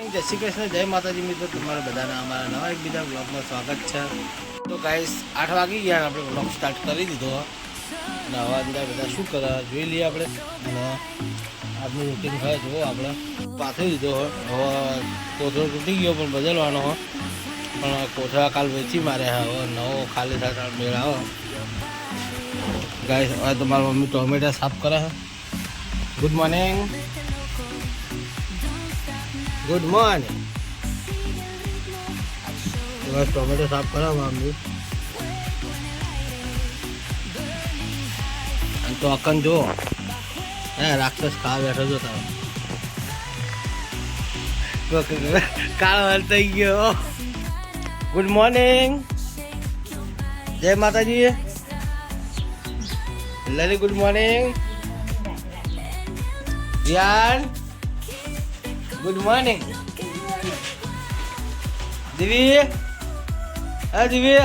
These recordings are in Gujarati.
જય શ્રી કૃષ્ણ, જય માતાજી મિત્રો, તમારા બધાના અમારા નવા એક બીજા બ્લોગમાં સ્વાગત છે. તો ગાઈસ 8 વાગી ગયા, આપણે બ્લોગ સ્ટાર્ટ કરી દીધો અને હવે અંદર બધા શું કરે જોઈ લઈએ આપણે. અને આપણું રૂટીન હોય જુઓ, આપણે પાથરી દીધો હોય. હવે કોથળો તૂટી ગયો પણ બદલવાનો હોય, પણ કોથળા કાલ વેચી માર્યા. હવે નવો ખાલી થાય મેળ આવો. ગાઈસ હવે તમારી મમ્મી ટોમેટા સાફ કરે છે. Good morning, good morning. બસ ટોમેટો સાફ કરા મમ્મી. અને તો અકન જો હે રાક્ષસ ખાવા બેઠો છો તમે. કાળો હલ થઈ ગયો. ગુડ મોર્નિંગ, જય માતાજી. લલી ગુડ મોર્નિંગ. યાર ગુડ મોર્નિંગ. દિવી, હા દિવી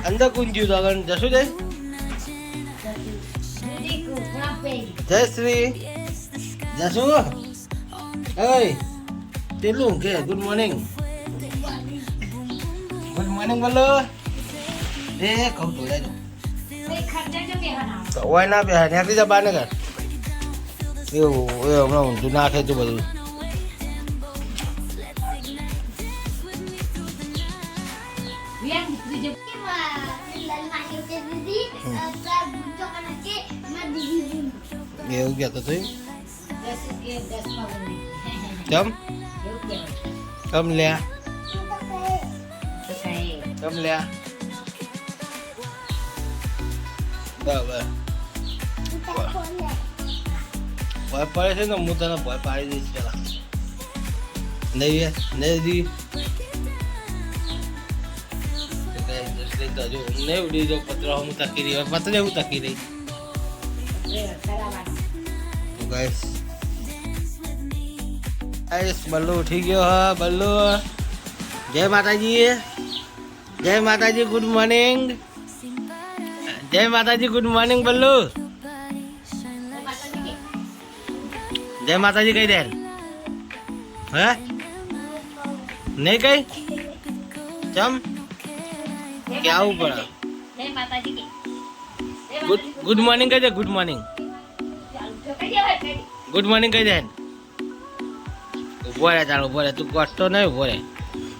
અંદર કુંજ્યું તો આગળ જશું જય જય શ્રી જશું. ઓય તેલું કે ગુડ મોર્નિંગ, ગુડ મોર્નિંગ બોલો. એ કહું તો લેજો હોય ના બે નીકળી જા બહાર ને ઘર. એવું એ હમણાં ઊંધું નાખે છે બધું. એવું કહેતો તું ચમ કમ લ્યા કમ લ્યા બરાબર. ભય પડે છે ને હું તને ભય પાડી દઈશ પેલા. નહીં નહીં દી હજુ નહીં ઉડી જાઉં. પતરા હું તકી રહી, પતરે હું તકી રહી. બલ્લુ ઉઠી ગયો. હા બલ્લુ, જય માતાજી. જય માતાજી, ગુડ મોર્નિંગ. જય માતાજી, ગુડ મોર્નિંગ બલ્લુ. જય માતાજી કઈ દે હે નહીં કઈ ચમ કે આવું પડે. ગુડ મોર્નિંગ કહી દે. ગુડ મોર્નિંગ, ગુડ મોર્નિંગ કહી દે. ઉભો રહે ચાલો, ઉભો રહે. તું કટતો નહીં, ઉભો રહે.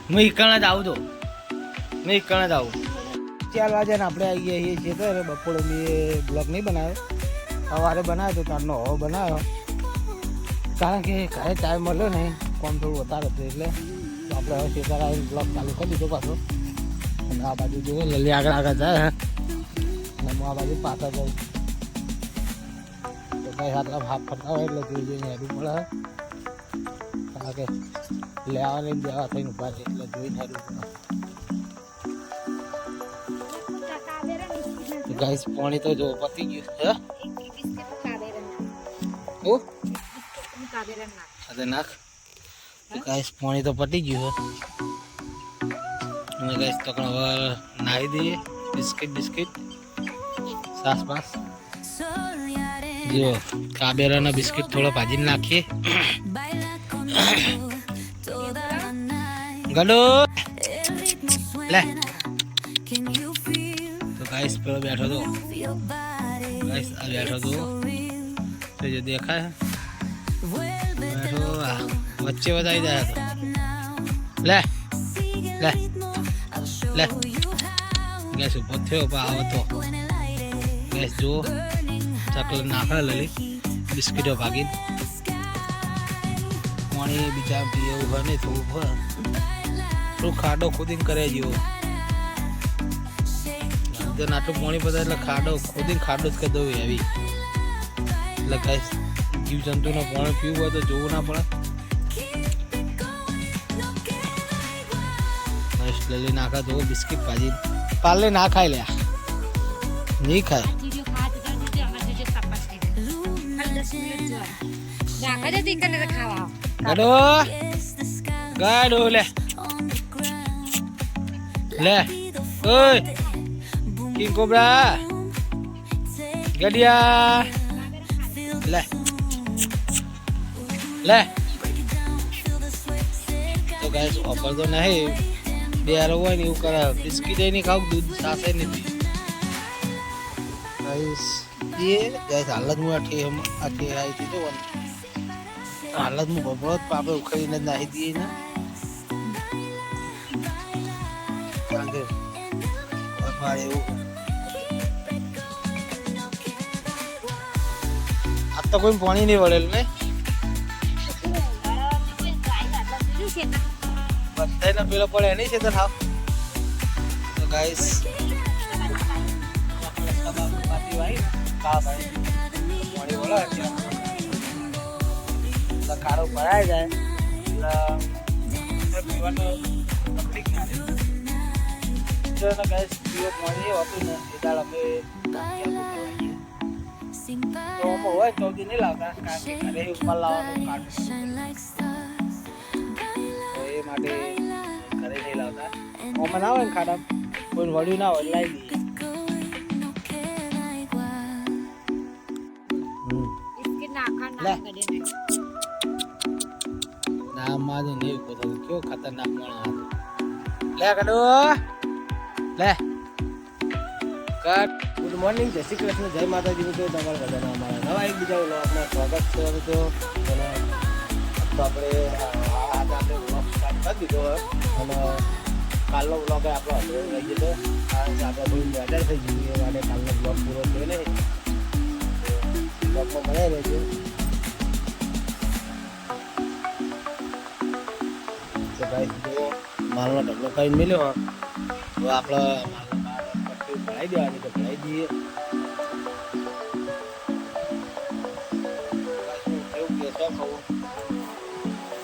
હું ઈકણ જ આવું તો, હું ઈકણ જ આવું. 4 વાગે ને આપણે આવી ગયા છીએ તો બપોરે મેં બ્લોગ નહીં બનાવ્યો. સવારે બનાવ્યો તો તારનો હવે બનાવ્યો, કારણ કે ઘરે ટાઈમ મળ્યો નહીં, કોમ થોડું વધારે હતું એટલે આપણે હવે શેતાર આવીને બ્લોગ ચાલુ કરી દીધો પાછો. અને આ બાજુ જુઓ લલી આગળ આગળ જાય અને હું આ બાજુ પાછળ જાઉં. તો ભાઈ આટલા હાથ ફરતા હોય એટલે જોઈ જોઈને હેડવું પડે. કારણ કે લેવા લઈને દેવા થઈને ઉભા છે એટલે જોઈને હેડવું પડે. ગાઈસ પાણી તો જો પતી ગયું છે. નાખ તો ગાઈસ પાણી તો પતી ગયું છે. અને ગાઈસ તો હવે નાહી દઈએ. બિસ્કિટ બિસ્કિટ સાસ પાસ જો કાબેરાના બિસ્કિટ થોડો ભાજીને નાખીએ. ગડો લે. તો ગાઈસ પેલો બેઠો તો, ગાઈસ આ બેઠો તો તો જો દેખાય બેઠો. વચ્ચે વધારી જાય તો લે લે લે. ગેસ ઉપર થયો પણ આવો તો ગેસ જુઓ ચોકલેટ નાખે લલી બિસ્કીટો ભાગીને. પાણી બીજા પીએ એવું હોય નહીં, થોડું હોય થોડું ખાડો ખોદીને કરે જેવો. આટલું પાણી પડે એટલે ખાડો ખોદીને ખાડો જ કરી દઉં એવી. એટલે ગાઈસ જીવજંતુને પાણી પીવું હોય તો જોવું ના પડે. લલી નાખા તો બિસ્કિટ ભાજી પાલે ના ખાય લ્યા, નહીં ખાય. ગાડો ગાડો લે લે. ઓય કિંગ કોબ્રા ગડિયા લે લે તો ગાઈસ ઓફર તો નહીં બે હારો હોય ને એવું કરે બિસ્કીટ નહીં ખાવ દૂધ સાસે નથી ગાઈસ ये गाइस हालत में आठी आई थी तो हालत में बहुत पापे उखड़ी ने नहीं दी ना आगे हमारे वो अब तो कोई पानी नहीं वड़ेल में बत्ते ना पेलो पड़े नहीं से तो गाइस भाई का भाई पानी बोला એટલે ખારો ભરાઈ જાય એટલે પીવાનો તકલીફ ના રહે ગાઈસ પીવો પાણી હોતું ને એ દાળ અમે તો હોય ચૌદી નહીં લાવતા કારણ કે ઘરે ઉપર લાવવાનું કાઢું એ માટે ઘરે નહીં લાવતા ઓમાં ના હોય ને ખાડા કોઈ વળ્યું ના હોય લાવી દઈએ મારે નહીં પોતા કેવો ખતરનાક માણસ લે કડો લે કટ ગુડ મોર્નિંગ જય શ્રી કૃષ્ણ જય માતાજી મિત્રો તમારા બધાને અમારા નવા એક બીજા વ્લોગમાં સ્વાગત છે તો આપણે આપણે વ્લોગ સ્ટાર્ટ કરી દીધો અને કાલનો વ્લોગ આપણો રહી ગયો કારણ કે આપણે થોડું વેધર થઈ ગયું એ માટે કાલનો વ્લોગ પૂરો થયો નહીં વ્લોગમાં બનાવી રહેજો માલનો ઢગલો કરીને મળ્યો તો આપણે પટ્ટી ભરાઈ દેવાની તો ભરાઈ દઈએ એવું કેસર ખાવું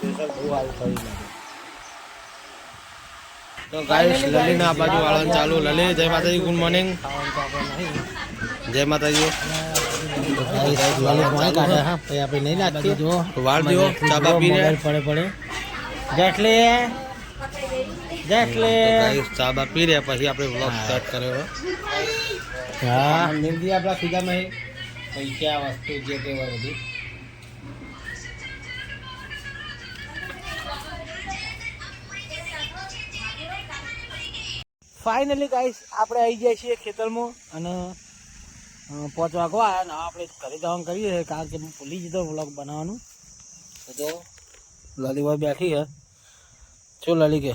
કેસર બહુ સારું થઈ લાગે તો ગાઈસ લલીના બાજુ વાળવાનું ચાલુ લલી જય માતાજી ગુડ મોર્નિંગ જય માતાજી પાણી કાઢે હા પછી આપણે નહીં લાગતી જો વાળ દો ચા બા પીને પડે જેટલે ચા બા પી રહ્યા પછી આપણે વ્લોગ સ્ટાર્ટ કર્યો હા નિંદી આપણા ખીજામાં પૈસા વસ્તુ જે તે હોય બધી ફાઇનલી ગાઈસ આપણે આવી જાય છીએ ખેતરમાં અને 5 વાગવા અને આપણે ઘરે જવાનું કરીએ છીએ કારણ કે હું ભૂલી જતો વ્લોગ બનાવવાનું તો લલીભાઈ બેઠી હે શું લલી કે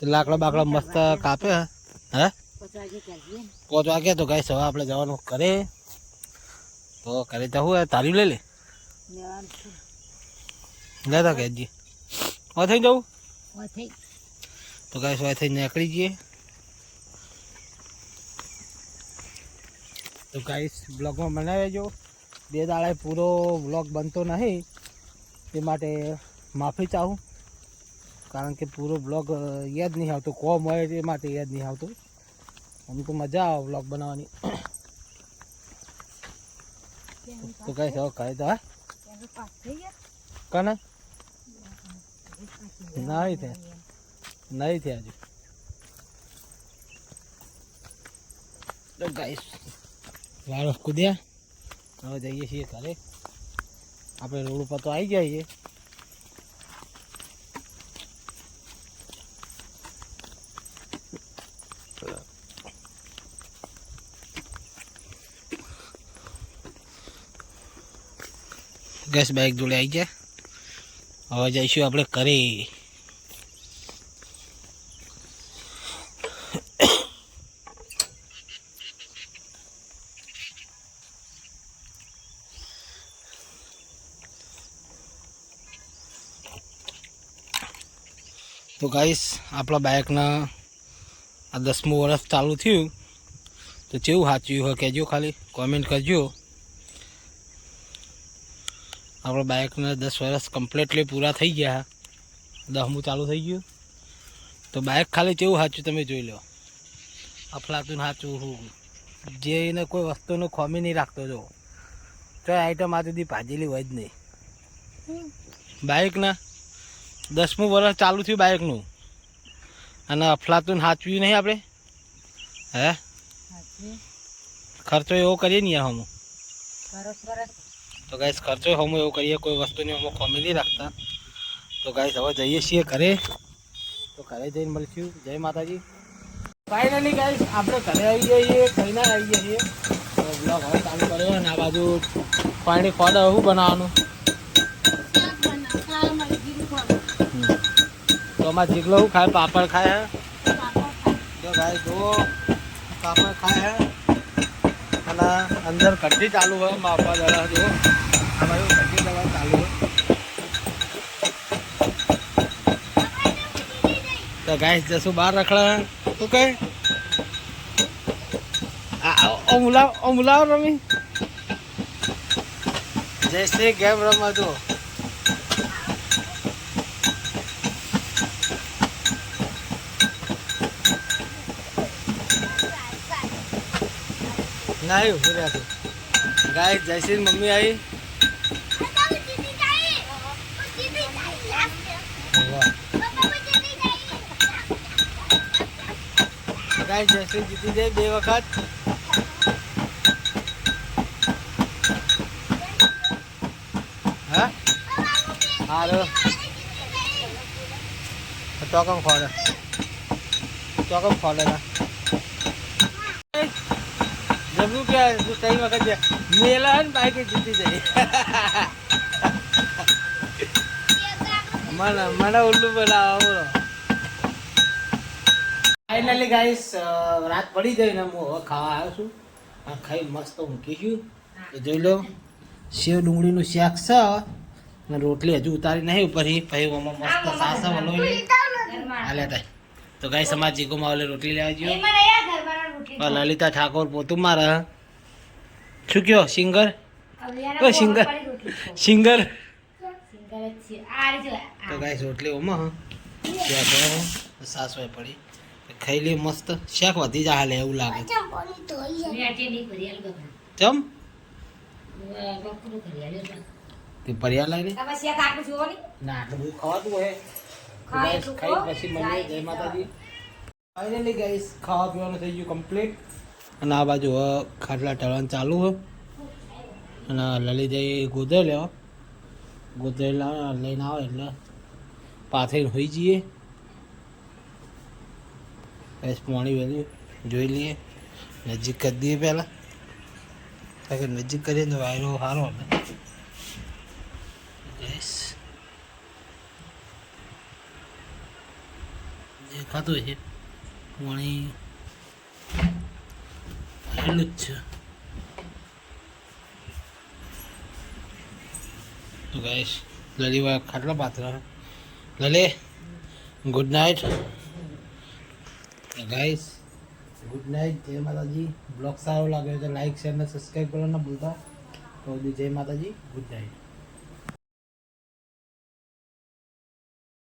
લાકડા બાકડા મસ્ત કાપે હે 5 વાગે તો ગાઈસ હવે આપણે જવાનું કરે તો કરે તો હું તારી લઈ લે તો કહેજી ઓ થઈ જવું તો ગાઈસ હવે થઈ નીકળી જઈએ તો ગાઈસ બ્લોગમાં બનાવી જો 2 દાડા પૂરો બ્લોગ બનતો નહીં તે માટે માફી ચાહું કારણ કે પૂરો બ્લોગ યાદ નહીં આવતો કોમ હોય એ માટે યાદ નહીં આવતું અમને તો મજા આવે બ્લોગ બનાવવાની તો કઈ સૌ કહે તો કને નહીં થયા હજુ તો ગાઈસ વાળો કૂદ્યા હવે જઈએ છીએ ઘરે આપણે રોડ ઉપર તો આવી જઈએ ગેસ બાઇક જોડે આવી જાય હવે જઈશું આપણે ઘરે તો ગાઈસ આપણા બાઇકના આ 10મું વર્ષ ચાલુ થયું તો કેવું સાચવ્યું હોય કહેજો ખાલી કોમેન્ટ કરજો આપણા બાઇકના 10 વર્ષ કમ્પ્લીટલી પૂરા થઈ ગયા 10મું ચાલુ થઈ ગયું તો બાઇક ખાલી કેવું સાચું તમે જોઈ લો અફલાતું સાચું જે એને કોઈ વસ્તુનો ખોમી નહીં રાખતો જો તો આઈટમ આ સુધી ભાજેલી હોય જ નહીં બાઇકના 10મું વર્ષ ચાલુ થયું બાઇકનું અને અફલાતું સાચવ્યું નહીં આપણે હે ખર્ચો એવો કરીએ ને યાર હમ તો ગાઈસ ખર્ચો હમ એવું કરીએ, કોઈ વસ્તુની અમે ખોમી નહીં રાખતા. તો ગાઈસ હવે જઈએ છીએ ઘરે, તો ઘરે જઈને મળશું. જય માતાજી. ફાઇનલી ગાઈસ આપણે ઘરે આવી જઈએ, ખાઈને આવી જઈએ. તો બ્લોગ હવે ચાલુ કર્યો અને આ બાજુ પાણી ખોડે શું બનાવવાનું. તો અમારે જીગલો શું ખાય? પાપડ ખાય હે. જો ગાઈસ જો પાપડ ખાય હે અને અંદર કઢી ચાલુ હોય માપા દવા. જો આ બાજુ કઢી દવા ચાલુ હોય. તો ગાઈસ જશું બહાર રખડા. શું કહે? મુલાવ રમી જૈસે ગેમ રમવા દો. नहीं उभे थे गाइस. जैसे मम्मी आई गाइस, जैसे जीती जाए 2 वक्त. हाँ हारो तो कम खोलेगा जबरू क्या है? तो सही वक्त मेला है बाइक जीती जाए. મને ઉલ્લુ બનાવો. બોલો ફાઇનલી ગાઈસ રાત પડી ગઈ ને હું હવે ખાવા આવ્યો છું. આ ખાઈ મસ્ત મૂકીશું. તો જોઈ લો સેવ ડુંગળીનું શાક છે અને રોટલી હજુ ઉતારી નહીં ઉપર. પછી આમાં મસ્ત સાસા વલોઈ હાલે થાય. તો ગાઈસ અમારા જીગોમાં ઓલે રોટલી લેવા ગયો. લલિતા ઠાકોર પોતું મારે શું કયો? Singer singer. તો ગાઈસ રોટલી ઓમાં સાસ હોય પડી ખાઈ લે. મસ્ત શાક વધી જાય હાલે એવું લાગે. ચમ તે પરિયા લાવી ના આટલું બધું ખવાતું હોય. ખાઈ પછી મળીએ. જય માતાજી. ફાઇનલી ગાઈસ ખાવા પીવાનું થઈ ગયું કમ્પ્લીટ. અને આ બાજુ ખાટલા ઢળવાનું ચાલુ હોય. અને લલી જઈ ગોદર લેવા. ગોદર લઈને આવે એટલે પાથરીને હોઈ જઈએ. બસ પાણી વેલ્યું જોઈ લઈએ. નજીક કરી દઈએ પહેલાં. કારણ કે નજીક કરીએ તો વાયરો સારો આવે. ગેસ દેખાતું છે પાણી એટલું જ છે. તો ગાઈસ લલી વાર ખાટલા પાથરા. લલે good night. Guys good night. જય માતાજી. બ્લોગ સારો લાગ્યો તો લાઈક શેર અને સબસ્ક્રાઈબ કરવાનું ના ભૂલતા. તો જય માતાજી. Good night.